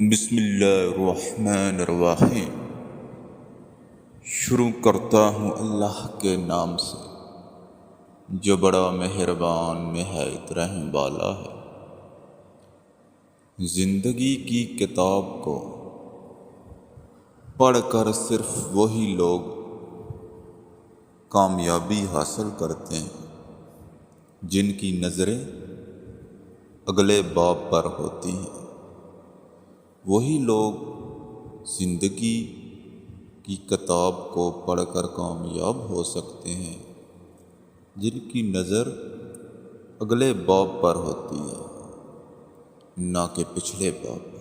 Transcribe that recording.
بسم اللہ الرحمن الرحیم۔ شروع کرتا ہوں اللہ کے نام سے جو بڑا مہربان نہایت رحم والا ہے۔ زندگی کی کتاب کو پڑھ کر صرف وہی لوگ کامیابی حاصل کرتے ہیں جن کی نظریں اگلے باب پر ہوتی ہیں۔ وہی لوگ زندگی کی کتاب کو پڑھ کر کامیاب ہو سکتے ہیں جن کی نظر اگلے باب پر ہوتی ہے، نہ کہ پچھلے باب پر۔